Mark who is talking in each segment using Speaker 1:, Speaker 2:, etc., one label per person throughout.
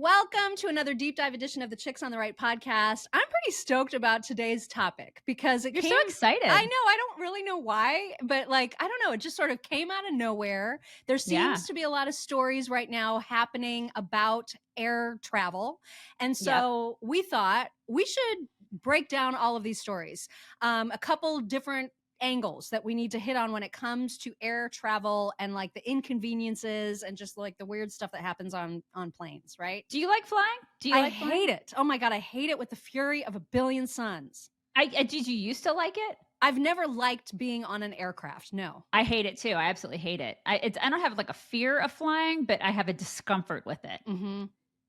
Speaker 1: Welcome to another deep dive edition of the Chicks on the Right podcast. I'm pretty stoked about today's topic because
Speaker 2: You're so excited.
Speaker 1: I know, I don't really know why, but I don't know, it just sort of came out of nowhere. There seems to be a lot of stories right now happening about air travel. And so we thought we should break down all of these stories. A couple different angles that we need to hit on when it comes to air travel and the inconveniences and just the weird stuff that happens on planes, right?
Speaker 2: Do you like flying?
Speaker 1: I hate it. Oh my God, I hate it with the fury of a billion suns.
Speaker 2: Did you used to like it?
Speaker 1: I've never liked being on an aircraft. No.
Speaker 2: I hate it too. I absolutely hate it. I don't have a fear of flying, but I have a discomfort with it.
Speaker 1: Mm-hmm.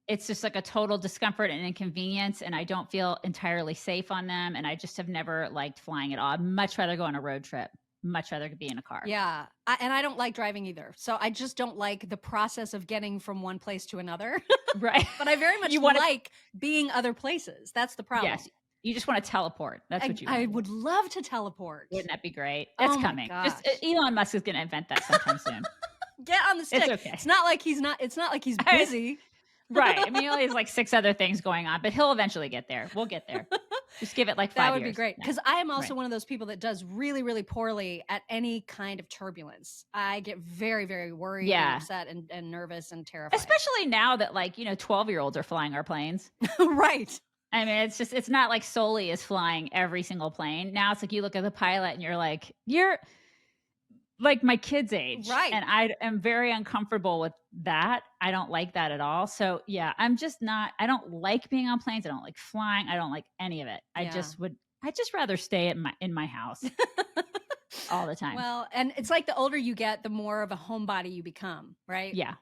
Speaker 2: It's just a total discomfort and inconvenience, and I don't feel entirely safe on them. And I just have never liked flying at all. I'd much rather go on a road trip. Much rather be in a car.
Speaker 1: Yeah. And I don't like driving either. So I just don't like the process of getting from one place to another.
Speaker 2: Right.
Speaker 1: But I very much like being other places. That's the problem.
Speaker 2: Yes. You just want to teleport. That's what you want.
Speaker 1: I would love to teleport.
Speaker 2: Wouldn't that be great? It's coming. Just Elon Musk is going to invent that sometime soon.
Speaker 1: Get on the stick.
Speaker 2: It's okay.
Speaker 1: It's not like he's busy.
Speaker 2: Right. I mean, he only has 6 other things going on, but he'll eventually get there. We'll get there. Just give it 5 years.
Speaker 1: That would be great. Because I am also one of those people that does really, really poorly at any kind of turbulence. I get very, very worried and upset and nervous and terrified.
Speaker 2: Especially now that 12-year-olds are flying our planes.
Speaker 1: Right.
Speaker 2: I mean, it's not Sully is flying every single plane. Now it's you look at the pilot and you're my kid's age.
Speaker 1: Right.
Speaker 2: And I am very uncomfortable with that. I don't like that at all. So yeah, I don't like being on planes. I don't like flying. I don't like any of it.
Speaker 1: Yeah.
Speaker 2: I'd just rather stay in my house all the time.
Speaker 1: Well, and it's the older you get, the more of a homebody you become, right?
Speaker 2: Yeah.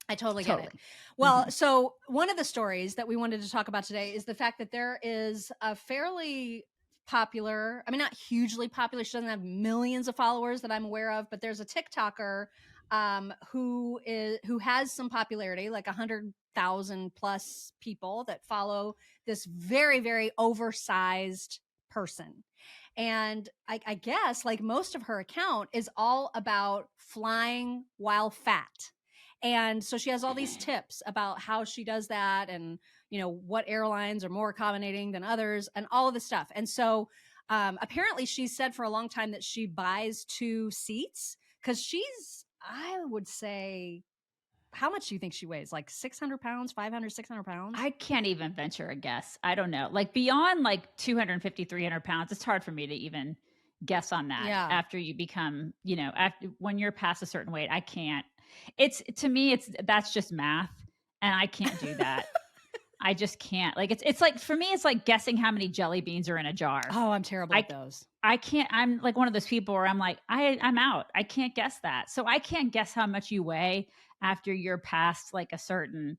Speaker 1: I totally get it. Well, so one of the stories that we wanted to talk about today is the fact that there is a fairly popular, not hugely popular, she doesn't have millions of followers that I'm aware of, but there's a TikToker who has some popularity, 100,000 plus people that follow this very, very oversized person. And I guess most of her account is all about flying while fat. And so she has all these tips about how she does that and, what airlines are more accommodating than others and all of this stuff. And so apparently she said for a long time that she buys 2 seats because she's, I would say, how much do you think she weighs? 600 pounds, 500, 600 pounds?
Speaker 2: I can't even venture a guess. I don't know. Beyond 250, 300 pounds, it's hard for me to even guess on that.
Speaker 1: Yeah.
Speaker 2: After you become, when you're past a certain weight, I can't. To me, that's just math, and I can't do that. I just can't. It's for me, it's guessing how many jelly beans are in a jar.
Speaker 1: Oh, I'm terrible at those.
Speaker 2: I can't. I'm one of those people where I'm I'm out. I can't guess that. So I can't guess how much you weigh after you're past a certain.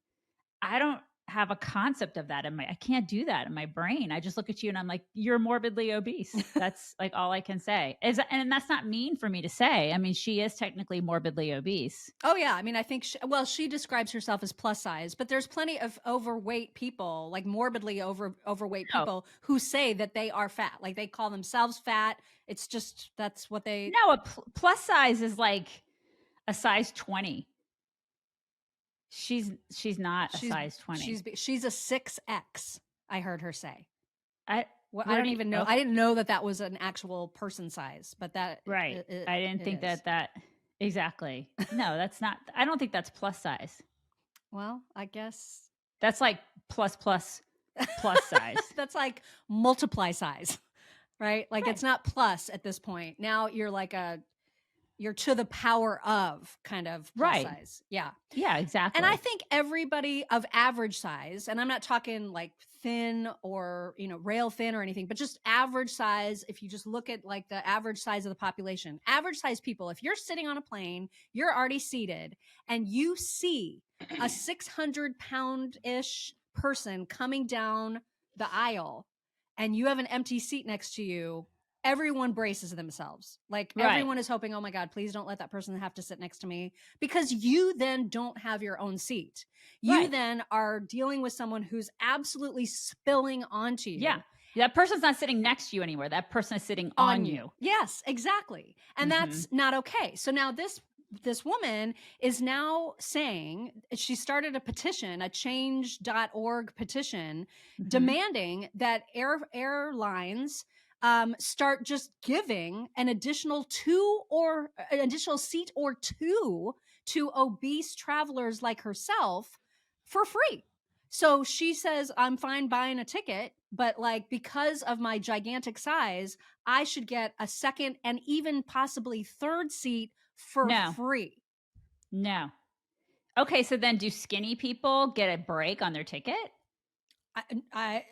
Speaker 2: I don't have a concept of that I can't do that in my brain. I just look at you and I'm you're morbidly obese. That's all I can say. And that's not mean for me to say. I mean, she is technically morbidly obese.
Speaker 1: Oh yeah. I think she describes herself as plus size, but there's plenty of overweight people, morbidly overweight people who say that they are fat. They call themselves fat. It's just, that's what they.
Speaker 2: No, a plus size is a size 20. She's not a size 20.
Speaker 1: She's a 6X. I heard her say.
Speaker 2: I
Speaker 1: don't even know. I didn't know that was an actual person size, but that
Speaker 2: right. I didn't think that exactly. No, that's not. I don't think that's plus size.
Speaker 1: Well, I guess
Speaker 2: that's plus size.
Speaker 1: That's multiply size, right? It's not plus at this point. Now you're you're to the power of kind of plus size. Yeah.
Speaker 2: Yeah, exactly.
Speaker 1: And I think everybody of average size, and I'm not talking thin or, rail thin or anything, but just average size. If you just look at the average size of the population, average size people, if you're sitting on a plane, you're already seated and you see a 600 pound-ish person coming down the aisle and you have an empty seat next to you, everyone braces themselves. Everyone is hoping, oh my God, please don't let that person have to sit next to me, because you then don't have your own seat. You then are dealing with someone who's absolutely spilling onto you.
Speaker 2: Yeah. That person's not sitting next to you anymore. That person is sitting on you.
Speaker 1: Yes, exactly. And that's not okay. So now this woman is now saying she started a petition, a change.org petition, demanding that airlines start just giving an additional seat or two to obese travelers like herself for free. So she says, I'm fine buying a ticket, but like, because of my gigantic size, I should get a second and even possibly third seat for free.
Speaker 2: No. Okay, so then do skinny people get a break on their ticket?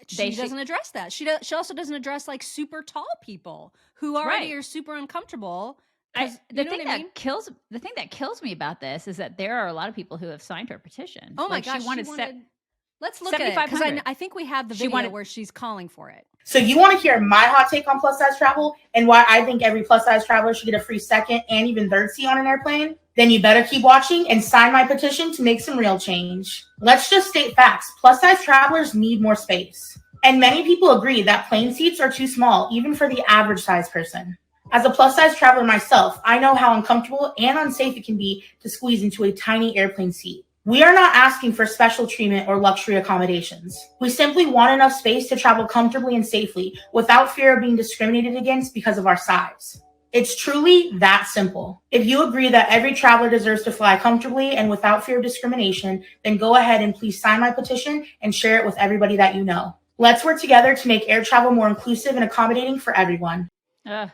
Speaker 1: She doesn't address that. She also doesn't address like super tall people who already are super uncomfortable.
Speaker 2: The thing that kills me about this is that there are a lot of people who have signed her petition.
Speaker 1: Oh my gosh, let's look at it, because I think we have the video where she's calling for it.
Speaker 3: So you want to hear my hot take on plus size travel and why I think every plus size traveler should get a free second and even third seat on an airplane? Then you better keep watching and sign my petition to make some real change. Let's just state facts. Plus size travelers need more space. And many people agree that plane seats are too small, even for the average size person. As a plus size traveler myself, I know how uncomfortable and unsafe it can be to squeeze into a tiny airplane seat. We are not asking for special treatment or luxury accommodations. We simply want enough space to travel comfortably and safely without fear of being discriminated against because of our size. It's truly that simple. If you agree that every traveler deserves to fly comfortably and without fear of discrimination, then go ahead and please sign my petition and share it with everybody that you know. Let's work together to make air travel more inclusive and accommodating for everyone.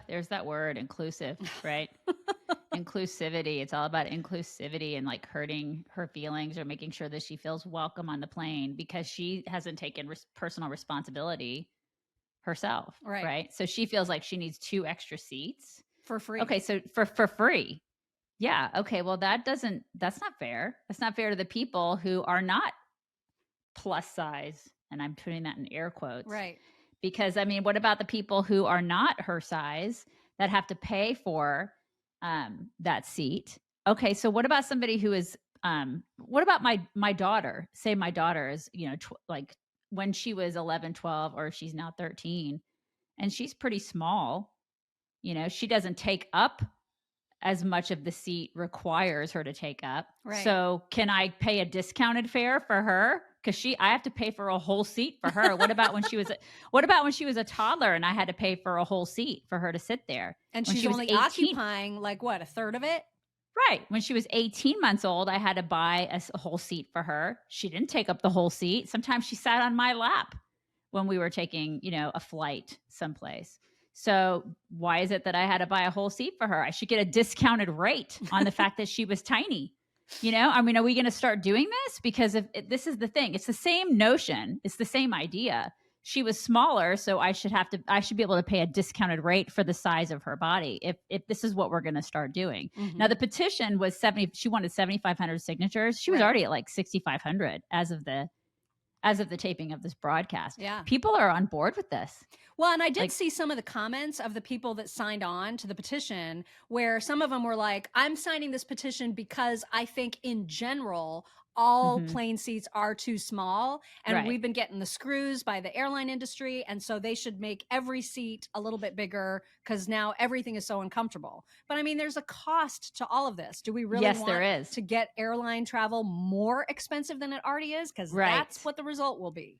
Speaker 2: There's that word, inclusive, right? Inclusivity. It's all about inclusivity and like hurting her feelings or making sure that she feels welcome on the plane because she hasn't taken personal responsibility herself, right? So she feels like she needs 2 extra seats
Speaker 1: for free.
Speaker 2: Okay, so for free. Yeah. Okay. Well, that's not fair. That's not fair to the people who are not plus size, and I'm putting that in air quotes,
Speaker 1: right?
Speaker 2: Because I mean, what about the people who are not her size that have to pay for that seat? Okay, so what about somebody who is what about my daughter? Say my daughter is, like when she was 11, 12, or she's now 13, and she's pretty small. She doesn't take up as much of the seat requires her to take up.
Speaker 1: Right.
Speaker 2: So can I pay a discounted fare for her? Because I have to pay for a whole seat for her. What about when she was a toddler and I had to pay for a whole seat for her to sit there?
Speaker 1: And she's only occupying like what, a third of it?
Speaker 2: Right. When she was 18 months old, I had to buy a whole seat for her. She didn't take up the whole seat. Sometimes she sat on my lap when we were taking, a flight someplace. So why is it that I had to buy a whole seat for her? I should get a discounted rate on the fact that she was tiny. I mean, are we going to start doing this? Because this is the thing. It's the same notion. It's the same idea. She was smaller, so I should be able to pay a discounted rate for the size of her body if this is what we're going to start doing. Mm-hmm. Now, the petition was she wanted 7,500 signatures. She was already at like 6,500 as of the taping of this broadcast.
Speaker 1: Yeah.
Speaker 2: People are on board with this.
Speaker 1: Well, and I did see some of the comments of the people that signed on to the petition where some of them were like, I'm signing this petition because I think in general, all plane seats are too small and we've been getting the screws by the airline industry. And so they should make every seat a little bit bigger because now everything is so uncomfortable. But I mean, there's a cost to all of this. Do we really want to get airline travel more expensive than it already is? Because that's what the result will be.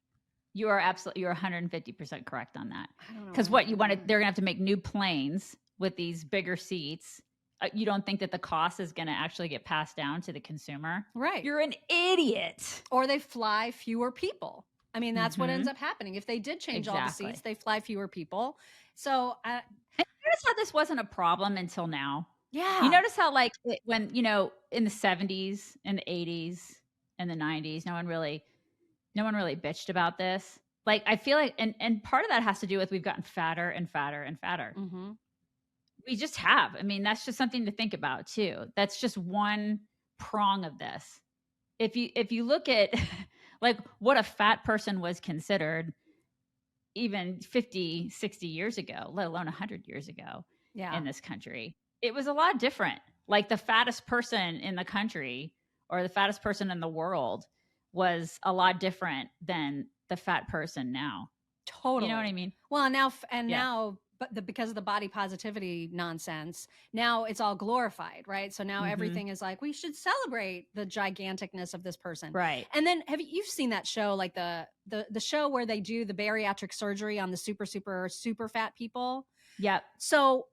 Speaker 2: You're 150% correct on that. Because they're going to have to make new planes with these bigger seats. You don't think that the cost is going to actually get passed down to the consumer?
Speaker 1: Right.
Speaker 2: You're an idiot.
Speaker 1: Or they fly fewer people. I mean, that's what ends up happening. If they did change all the seats, they fly fewer people. So
Speaker 2: and notice how this wasn't a problem until now.
Speaker 1: Yeah.
Speaker 2: You notice how like when, in the 70s and the 80s and the 90s, no one really bitched about this. Like, I feel like, and part of that has to do with we've gotten fatter and fatter and fatter.
Speaker 1: Mm-hmm.
Speaker 2: We just have. I mean, that's just something to think about too. That's just one prong of this. If you look at like what a fat person was considered even 50, 60 years ago, let alone 100 years ago in this country, it was a lot different. Like the fattest person in the country or the fattest person in the world was a lot different than the fat person now.
Speaker 1: Totally.
Speaker 2: You know what I mean?
Speaker 1: Well, now because of the body positivity nonsense, now it's all glorified, right? So now everything is like, we should celebrate the giganticness of this person.
Speaker 2: Right.
Speaker 1: And then you've seen that show, like the show where they do the bariatric surgery on the super fat people?
Speaker 2: Yep.
Speaker 1: So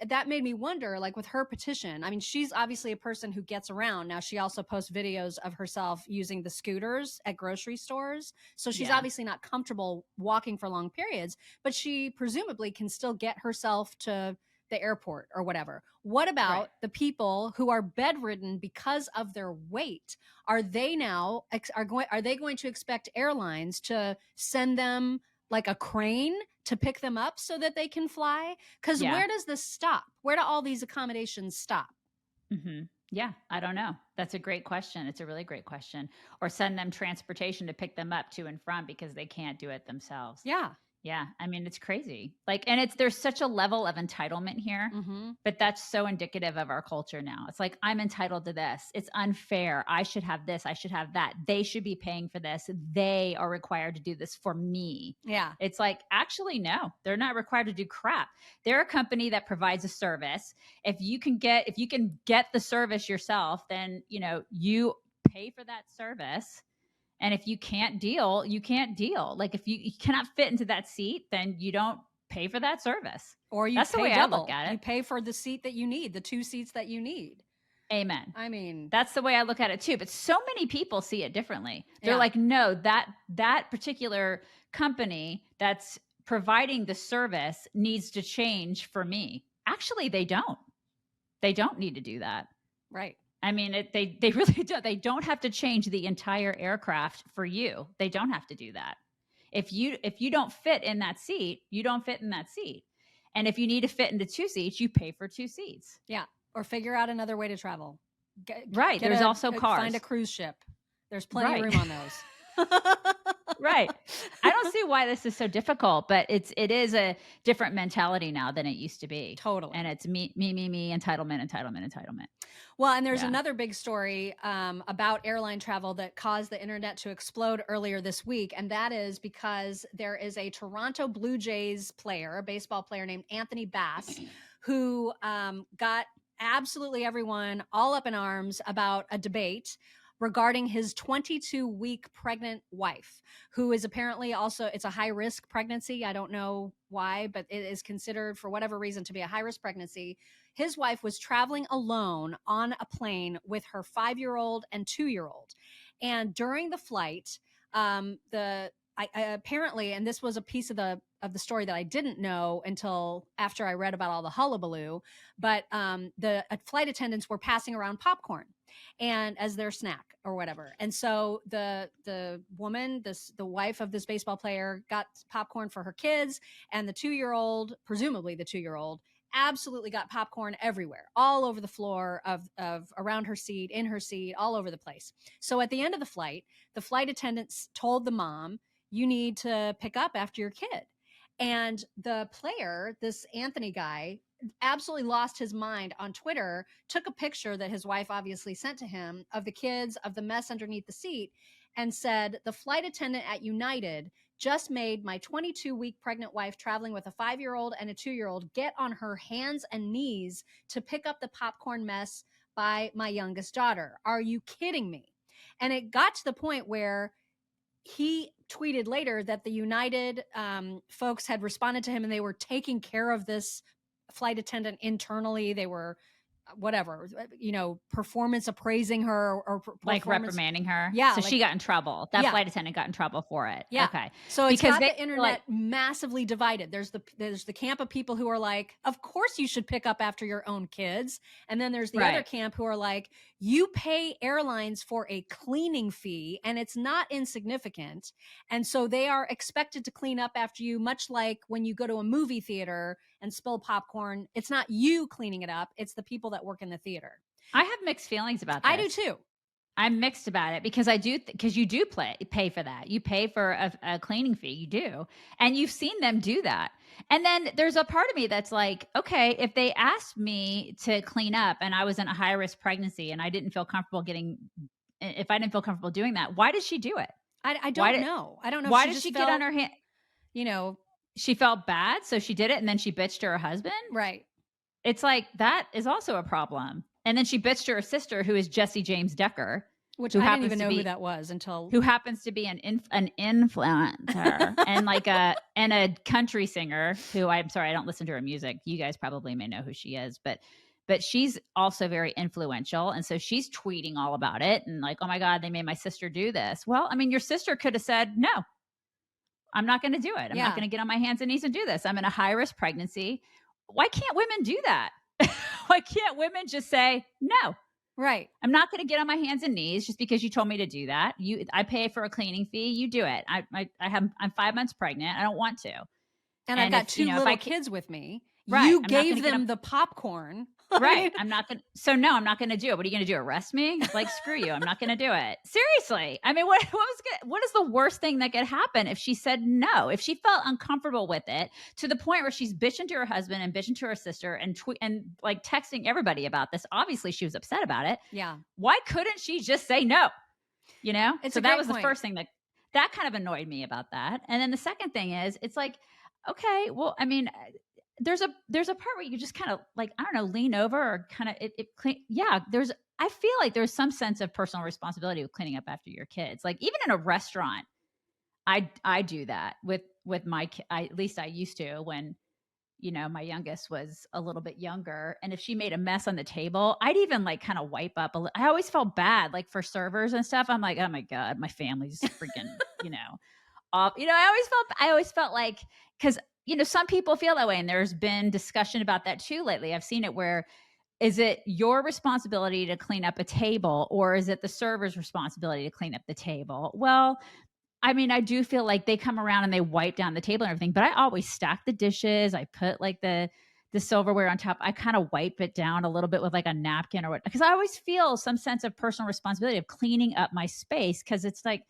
Speaker 1: that made me wonder, like with her petition, I mean, she's obviously a person who gets around. Now she also posts videos of herself using the scooters at grocery stores. So she's obviously not comfortable walking for long periods, but she presumably can still get herself to the airport or whatever. What about the people who are bedridden because of their weight? Are they now are they going to expect airlines to send them like a crane to pick them up so that they can fly? Because where does this stop? Where do all these accommodations stop?
Speaker 2: Yeah, I don't know. That's a great question. It's a really great question. Or send them transportation to pick them up to and from because they can't do it themselves.
Speaker 1: Yeah.
Speaker 2: Yeah. I mean, it's crazy. Like, and there's such a level of entitlement here, but that's so indicative of our culture now. It's like, I'm entitled to this. It's unfair. I should have this. I should have that. They should be paying for this. They are required to do this for me.
Speaker 1: Yeah.
Speaker 2: It's like, actually, no, they're not required to do crap. They're a company that provides a service. If you can get the service yourself, then, you pay for that service. And if you can't deal, you can't deal. Like if you cannot fit into that seat, then you don't pay for that service.
Speaker 1: Or you
Speaker 2: That's
Speaker 1: pay
Speaker 2: the way
Speaker 1: double.
Speaker 2: I look at it.
Speaker 1: You pay for the seat that you need, the 2 seats that you need.
Speaker 2: Amen.
Speaker 1: I mean,
Speaker 2: that's the way I look at it too. But so many people see it differently. They're like, no, that particular company that's providing the service needs to change for me. Actually, they don't. They don't need to do that.
Speaker 1: Right.
Speaker 2: I mean, they really don't. They don't have to change the entire aircraft for you. They don't have to do that. If you don't fit in that seat, you don't fit in that seat. And if you need to fit into 2 seats, you pay for 2 seats.
Speaker 1: Yeah. Or figure out another way to travel.
Speaker 2: There's also cars.
Speaker 1: Find a cruise ship. There's plenty of room on those.
Speaker 2: Right. I don't see why this is so difficult, but it is a different mentality now than it used to be.
Speaker 1: Totally.
Speaker 2: And it's me, entitlement.
Speaker 1: Well, and there's another big story about airline travel that caused the internet to explode earlier this week. And that is because there is a Toronto Blue Jays player, a baseball player named Anthony Bass, who got absolutely everyone all up in arms about a debate regarding his 22-week pregnant wife, who is apparently also, it's a high-risk pregnancy. I don't know why, but it is considered for whatever reason to be a high-risk pregnancy. His wife was traveling alone on a plane with her 5-year-old and 2-year-old. And during the flight, apparently, and this was a piece of the story that I didn't know until after I read about all the hullabaloo, but the flight attendants were passing around popcorn and as their snack or whatever. And so the woman, the wife of this baseball player, got popcorn for her kids, and the 2-year-old, presumably the 2-year-old, absolutely got popcorn everywhere, all over the floor of around her seat, in her seat, all over the place. So at the end of the flight attendants told the mom, you need to pick up after your kid. And the player, this Anthony guy, absolutely lost his mind on Twitter, took a picture that his wife obviously sent to him of the kids, of the mess underneath the seat, and said, the flight attendant at United just made my 22-week pregnant wife traveling with a 5-year-old and a 2-year-old get on her hands and knees to pick up the popcorn mess by my youngest daughter. Are you kidding me? And it got to the point where he tweeted later that the United folks had responded to him and they were taking care of this flight attendant internally. They were whatever, performance appraising her or
Speaker 2: like reprimanding her.
Speaker 1: Yeah.
Speaker 2: So she got in trouble. That flight attendant got in trouble for it.
Speaker 1: Yeah.
Speaker 2: Okay.
Speaker 1: So it's got the internet massively divided. There's the camp of people who are like, of course you should pick up after your own kids. And then there's the other camp who are like, you pay airlines for a cleaning fee and it's not insignificant. And so they are expected to clean up after you, much like when you go to a movie theater and spill popcorn. It's not you cleaning it up. It's the people that work in the theater.
Speaker 2: I have mixed feelings about this.
Speaker 1: I do too.
Speaker 2: I'm mixed about it because because you do pay for that. You pay for a cleaning fee. You do. And you've seen them do that. And then there's a part of me that's like, okay, if they asked me to clean up and I was in a high risk pregnancy and I didn't feel comfortable if I didn't feel comfortable doing that, why did she do it?
Speaker 1: I don't know. I don't know.
Speaker 2: Why did she get on her hand? she felt bad, so she did it, and then she bitched to her husband.
Speaker 1: Right.
Speaker 2: It's like, that is also a problem. And then she bitched to her sister, who is Jesse James Decker,
Speaker 1: Which
Speaker 2: who
Speaker 1: I didn't
Speaker 2: happens
Speaker 1: even
Speaker 2: to
Speaker 1: know
Speaker 2: be
Speaker 1: who that was until
Speaker 2: who happens to be an influencer and like a country singer who, I'm sorry, I don't listen to her music. You guys probably may know who she is, but she's also very influential. And so she's tweeting all about it and like, oh my God, they made my sister do this. Well, I mean, your sister could have said, no, I'm not going to do it. I'm not going to get on my hands and knees and do this. I'm in a high risk pregnancy. Why can't women do that? Why can't women just say, no,
Speaker 1: Right.
Speaker 2: I'm not going to get on my hands and knees just because you told me to do that. I pay for a cleaning fee. You do it. I'm 5 months pregnant. I don't want to.
Speaker 1: And I've got two little kids with me.
Speaker 2: Right,
Speaker 1: You gave them the popcorn.
Speaker 2: Right. I'm not going to. So no, I'm not going to do it. What are you going to do? Arrest me? Like, screw you. I'm not going to do it. Seriously. I mean, what is the worst thing that could happen if she said no? If she felt uncomfortable with it to the point where she's bitching to her husband and bitching to her sister and like texting everybody about this. Obviously she was upset about it.
Speaker 1: Yeah.
Speaker 2: Why couldn't she just say no? You know?
Speaker 1: It's
Speaker 2: so that was the first thing that kind of annoyed me about that. And then the second thing is, it's like, okay, well, I mean, there's a part where you just kind of like, I don't know, lean over or kind of I feel like there's some sense of personal responsibility with cleaning up after your kids. Like even in a restaurant, I do that with my at least I used to when, you know, my youngest was a little bit younger. And if she made a mess on the table, I'd even like kind of wipe up I always felt bad, like for servers and stuff. I'm like, oh my God, my family's freaking, you know, off. You know, I always felt like, because you know, some people feel that way. And there's been discussion about that too lately. I've seen it where, is it your responsibility to clean up a table or is it the server's responsibility to clean up the table? Well, I mean, I do feel like they come around and they wipe down the table and everything, but I always stack the dishes. I put like the silverware on top. I kind of wipe it down a little bit with like a napkin or what, because I always feel some sense of personal responsibility of cleaning up my space. Cause it's like,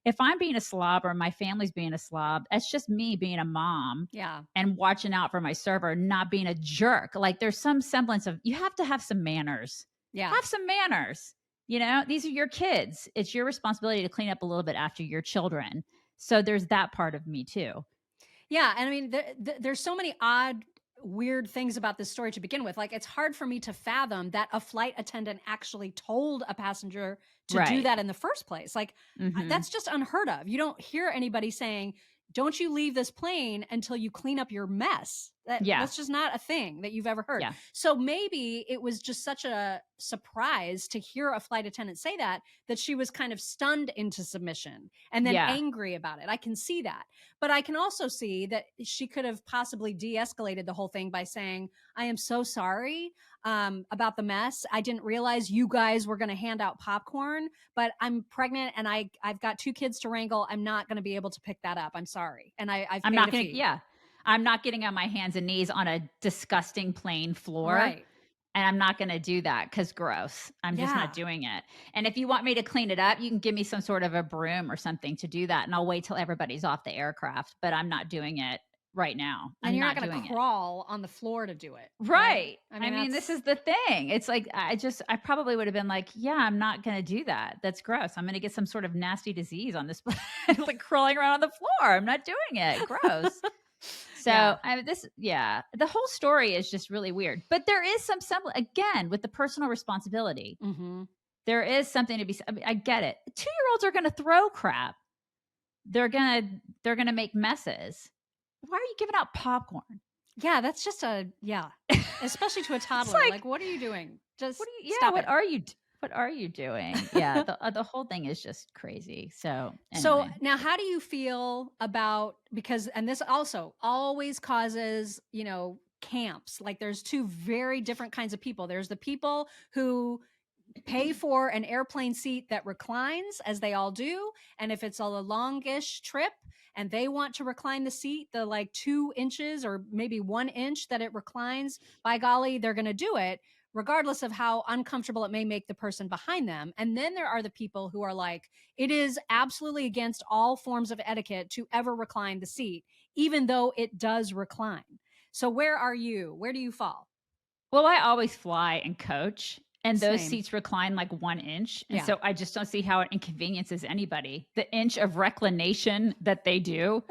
Speaker 2: if I'm being a slob or my family's being a slob, that's just me being a mom and watching out for my server, not being a jerk. Like there's some semblance of, you have to have some manners. Yeah. Have some manners. You know, these are your kids. It's your responsibility to clean up a little bit after your children. So there's that part of me too.
Speaker 1: Yeah. And I mean, there's so many odd, weird things about this story to begin with. Like it's hard for me to fathom that a flight attendant actually told a passenger to do that in the first place. Like that's just unheard of. You don't hear anybody saying, don't you leave this plane until you clean up your mess. That's just not a thing that you've ever heard. Yeah. So maybe it was just such a surprise to hear a flight attendant say that she was kind of stunned into submission and then angry about it. I can see that. But I can also see that she could have possibly de-escalated the whole thing by saying, I am so sorry about the mess. I didn't realize you guys were going to hand out popcorn, but I'm pregnant and I've got 2 kids to wrangle. I'm not going to be able to pick that up. I'm sorry. And I'm not going to,
Speaker 2: I'm not getting on my hands and knees on a disgusting plain floor.
Speaker 1: Right.
Speaker 2: And I'm not going to do that because gross. I'm just not doing it. And if you want me to clean it up, you can give me some sort of a broom or something to do that. And I'll wait till everybody's off the aircraft, but I'm not doing it right now.
Speaker 1: And you're not going to crawl on the floor to do it.
Speaker 2: Right. I mean, this is the thing. It's like, I probably would have been like, yeah, I'm not going to do that. That's gross. I'm going to get some sort of nasty disease on this, like crawling around on the floor. I'm not doing it. Gross. So the whole story is just really weird, but there is some semblance again with the personal responsibility. Mm-hmm. There is something to be, I get it. 2-year-olds are going to throw crap. They're going to make messes. Why are you giving out popcorn?
Speaker 1: Yeah. That's just especially to a toddler. like, what are you doing? Just stop it.
Speaker 2: What are you doing? Yeah, the whole thing is just crazy. So
Speaker 1: now how do you feel about, and this also always causes, you know, camps. Like there's 2 very different kinds of people. There's the people who pay for an airplane seat that reclines, as they all do. And if it's a longish trip and they want to recline the seat, the like 2 inches or maybe 1 inch that it reclines, by golly, they're going to do it, regardless of how uncomfortable it may make the person behind them. And then there are the people who are like, it is absolutely against all forms of etiquette to ever recline the seat, even though it does recline. So where are you? Where do you fall?
Speaker 2: Well, I always fly and coach, and those seats recline like 1 inch. And so I just don't see how it inconveniences anybody. The inch of reclination that they do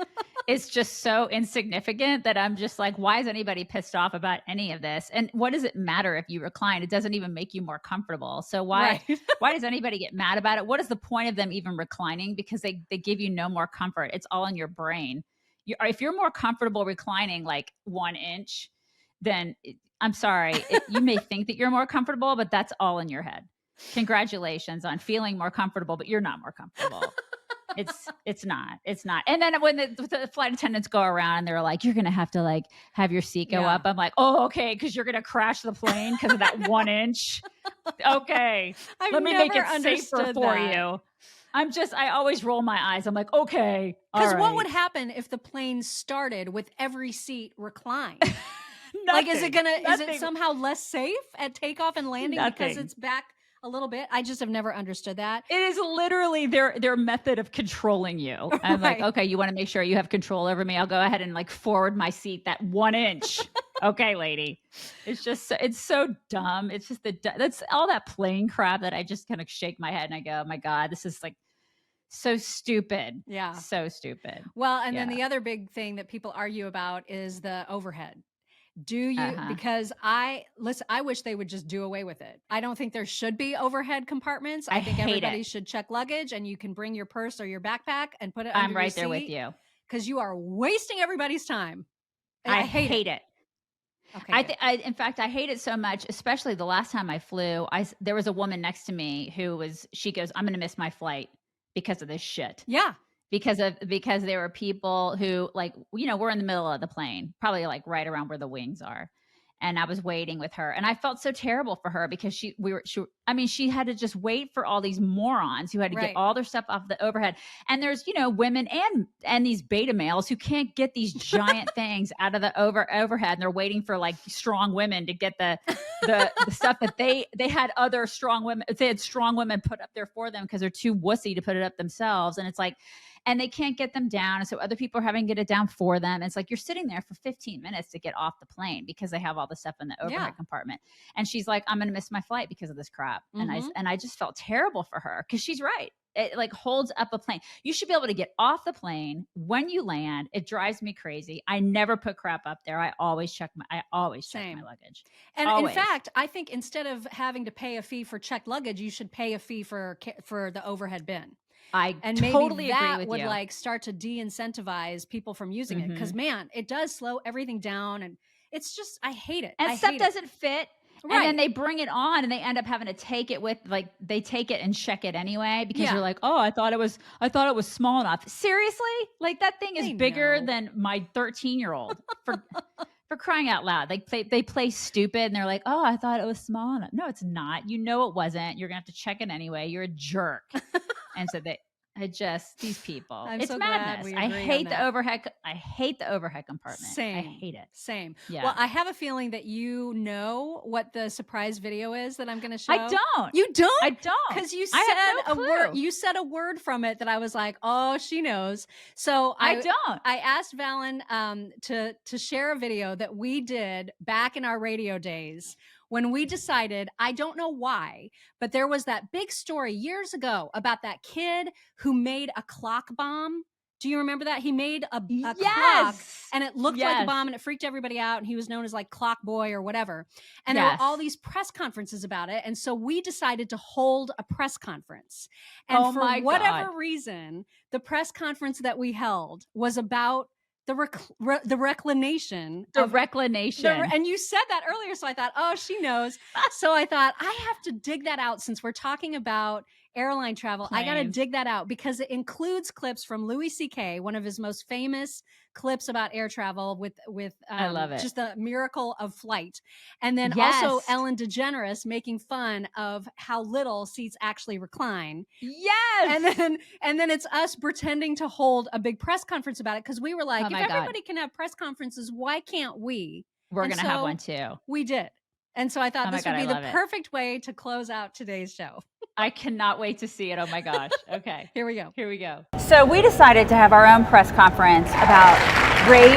Speaker 2: is just so insignificant that I'm just like, why is anybody pissed off about any of this? And what does it matter if you recline? It doesn't even make you more comfortable. So why does anybody get mad about it? What is the point of them even reclining? Because they give you no more comfort. It's all in your brain. If you're more comfortable reclining like 1 inch, then I'm sorry, you may think that you're more comfortable, but that's all in your head. Congratulations on feeling more comfortable, but you're not more comfortable. It's not. And then when the flight attendants go around and they're like, you're going to have to like have your seat go up. I'm like, oh, okay. Cause you're going to crash the plane because of that 1 inch. Okay. Let me make it safer for you. I always roll my eyes. I'm like, okay.
Speaker 1: Because what would happen if the plane started with every seat reclined? Like, is it somehow less safe at takeoff and landing because it's back a little bit? I just have never understood that.
Speaker 2: It is literally their method of controlling you. I'm like, okay, you want to make sure you have control over me. I'll go ahead and like forward my seat that 1 inch. Okay, lady. It's so dumb. It's just that's all that plane crap that I just kind of shake my head and I go, oh my God, this is like so stupid.
Speaker 1: Yeah.
Speaker 2: So stupid.
Speaker 1: Well, and then the other big thing that people argue about is the overhead. Do you, because I wish they would just do away with it. I don't think there should be overhead compartments. I think everybody should check luggage and you can bring your purse or your backpack and put it under your seat. I'm right there with you. Because you are wasting everybody's time. I hate it. Okay.
Speaker 2: In fact, I hate it so much, especially the last time I flew. There was a woman next to me she goes, I'm going to miss my flight because of this shit.
Speaker 1: Yeah.
Speaker 2: Because there were people who like, we're in the middle of the plane, probably like right around where the wings are. And I was waiting with her and I felt so terrible for her because she had to just wait for all these morons who had to get all their stuff off the overhead. And there's, women and these beta males who can't get these giant things out of the overhead. And they're waiting for like strong women to get the stuff that they had other strong women. They had strong women put up there for them because they're too wussy to put it up themselves. And it's like, and they can't get them down. And so other people are having to get it down for them. And it's like, you're sitting there for 15 minutes to get off the plane because they have all the stuff in the overhead compartment. And she's like, I'm going to miss my flight because of this crap. Mm-hmm. And I just felt terrible for her because she's right. It like holds up a plane. You should be able to get off the plane when you land. It drives me crazy. I never put crap up there. I always check my luggage.
Speaker 1: And always. In fact, I think instead of having to pay a fee for checked luggage, you should pay a fee for the overhead bin.
Speaker 2: Totally
Speaker 1: agree
Speaker 2: with
Speaker 1: with would
Speaker 2: you.
Speaker 1: Like start to de-incentivize people from using it because man, it does slow everything down and it's just I hate it.
Speaker 2: And stuff doesn't fit. Right. And then they bring it on and they end up having to take it they take it and check it anyway because you're like, oh, I thought it was small enough. Seriously? Like that thing is bigger than my 13-year-old for crying out loud. They play stupid and they're like, oh, I thought it was small enough. No, it's not. It wasn't. You're going to have to check it anyway. You're a jerk. And so these people. It's so madness. I hate the overhead. I hate the overhead compartment.
Speaker 1: Same.
Speaker 2: I hate it.
Speaker 1: Same.
Speaker 2: Yeah.
Speaker 1: Well, I have a feeling that you know what the surprise video is that I'm going to show.
Speaker 2: I don't.
Speaker 1: You don't?
Speaker 2: I don't.
Speaker 1: Because you said a word. You said a word from it that I was like, oh, she knows. So
Speaker 2: I don't.
Speaker 1: I asked Valen to share a video that we did back in our radio days. When we decided, I don't know why, but there was that big story years ago about that kid who made a clock bomb. Do you remember that? He made a clock and it looked like a bomb and it freaked everybody out. And he was known as like Clock Boy or whatever. And there were all these press conferences about it. And so we decided to hold a press conference. And for whatever reason, the press conference that we held was about the reclination. And you said that earlier. So I thought, oh, she knows. So I thought I have to dig that out since we're talking about airline travel. I got to dig that out because it includes clips from Louis C.K., one of his most famous clips about air travel with
Speaker 2: I love it.
Speaker 1: Just the miracle of flight. And then also Ellen DeGeneres making fun of how little seats actually recline.
Speaker 2: Yes.
Speaker 1: And then it's us pretending to hold a big press conference about it because we were like, if everybody can have press conferences, why can't we?
Speaker 2: We're going to have one too.
Speaker 1: We did. And so I thought this would be the perfect way to close out today's show.
Speaker 2: I cannot wait to see it. Oh my gosh. Okay.
Speaker 1: Here we go.
Speaker 2: So we decided to have our own press conference about rage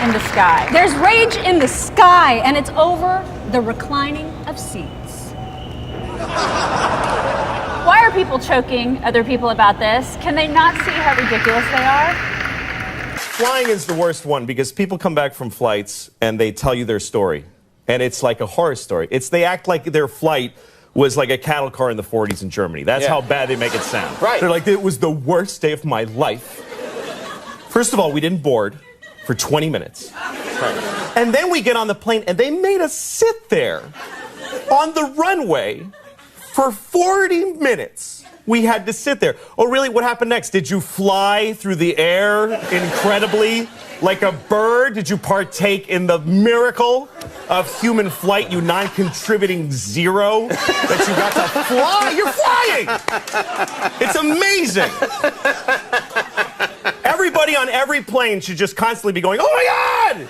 Speaker 2: in the sky.
Speaker 1: There's rage in the sky, and it's over the reclining of seats.
Speaker 2: Why are people choking other people about this? Can they not see how ridiculous they are?
Speaker 4: Flying is the worst one because people come back from flights and they tell you their story. And it's like a horror story. They act like their flight was like a cattle car in the 40s in Germany. That's how bad they make it sound.
Speaker 5: Right.
Speaker 4: They're like, it was the worst day of my life. First of all, we didn't board for 20 minutes.
Speaker 5: Right.
Speaker 4: And then we get on the plane and they made us sit there on the runway for 40 minutes. We had to sit there. Oh, really? What happened next? Did you fly through the air incredibly like a bird? Did you partake in the miracle of human flight, you non-contributing zero that you got to fly? You're flying! It's amazing. Everybody on every plane should just constantly be going, oh my God!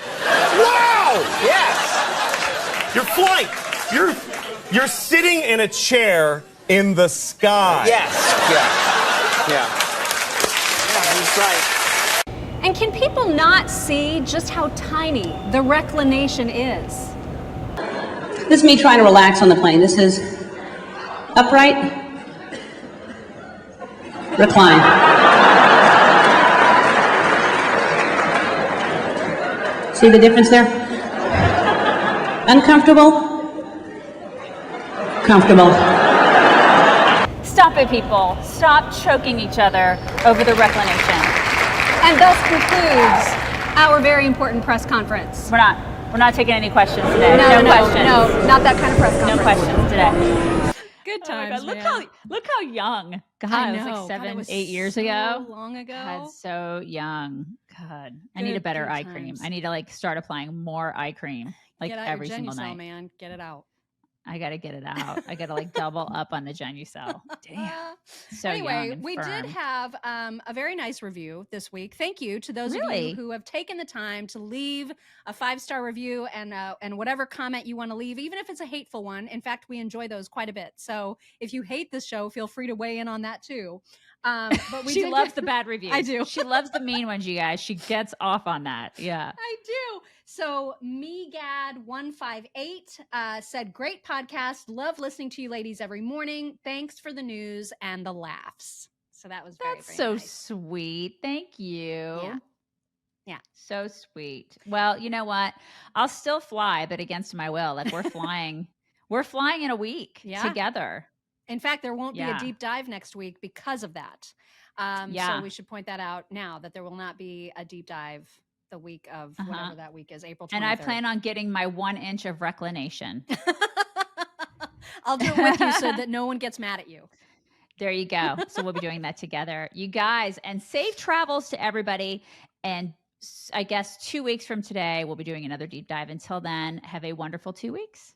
Speaker 4: Wow!
Speaker 5: Yes.
Speaker 4: You're flying. You're sitting in a chair in the sky.
Speaker 5: Yes. Yeah. He's right.
Speaker 1: And can people not see just how tiny the reclination is?
Speaker 6: This is me trying to relax on the plane. This is upright, recline. See the difference there? Uncomfortable, comfortable.
Speaker 2: Stop it, people. Stop choking each other over the reclination.
Speaker 1: And thus concludes our very important press conference.
Speaker 2: We're not taking any questions today.
Speaker 1: No,
Speaker 2: questions.
Speaker 1: no, not that kind of press conference.
Speaker 2: No questions today.
Speaker 1: Good
Speaker 2: Oh my
Speaker 1: times,
Speaker 2: God, look how young. God, it was like 7, 8 years ago.
Speaker 1: Long ago.
Speaker 2: God, so young. God, I need a better
Speaker 1: good
Speaker 2: eye cream.
Speaker 1: times.
Speaker 2: I need to start applying more eye cream
Speaker 1: Get out
Speaker 2: every
Speaker 1: your
Speaker 2: single
Speaker 1: Genucel,
Speaker 2: night.
Speaker 1: man. Get it out.
Speaker 2: I got to get it out. I got to double up on the Genucel. Damn. So young
Speaker 1: Anyway,
Speaker 2: and
Speaker 1: we
Speaker 2: firm.
Speaker 1: did have a very nice review this week. Thank you to those of
Speaker 2: Really?
Speaker 1: you who have taken the time to leave a 5-star review and whatever comment you want to leave, even if it's a hateful one. In fact, we enjoy those quite a bit. So if you hate this show, feel free to weigh in on that too. But
Speaker 2: She
Speaker 1: did
Speaker 2: loves
Speaker 1: get-
Speaker 2: the bad reviews.
Speaker 1: I do.
Speaker 2: She loves the mean ones, you guys. She gets off on that. Yeah.
Speaker 1: I do. So Megad158 said, great podcast. Love listening to you ladies every morning. Thanks for the news and the laughs. So that was very,
Speaker 2: That's
Speaker 1: very
Speaker 2: so
Speaker 1: nice.
Speaker 2: sweet. Thank you.
Speaker 1: Yeah.
Speaker 2: So sweet. Well, you know what? I'll still fly, but against my will. Like we're flying. We're flying in a week together.
Speaker 1: In fact, there won't be a
Speaker 2: Yeah.
Speaker 1: deep dive next week because of that.
Speaker 2: Yeah.
Speaker 1: So we should point that out now that there will not be a deep dive the week of whatever that week is, April 23rd.
Speaker 2: And I plan on getting my 1 inch of reclination.
Speaker 1: I'll do it with you so that no one gets mad at you.
Speaker 2: There you go. So we'll be doing that together. You guys, and safe travels to everybody. And I guess 2 weeks from today, we'll be doing another deep dive. Until then, have a wonderful 2 weeks.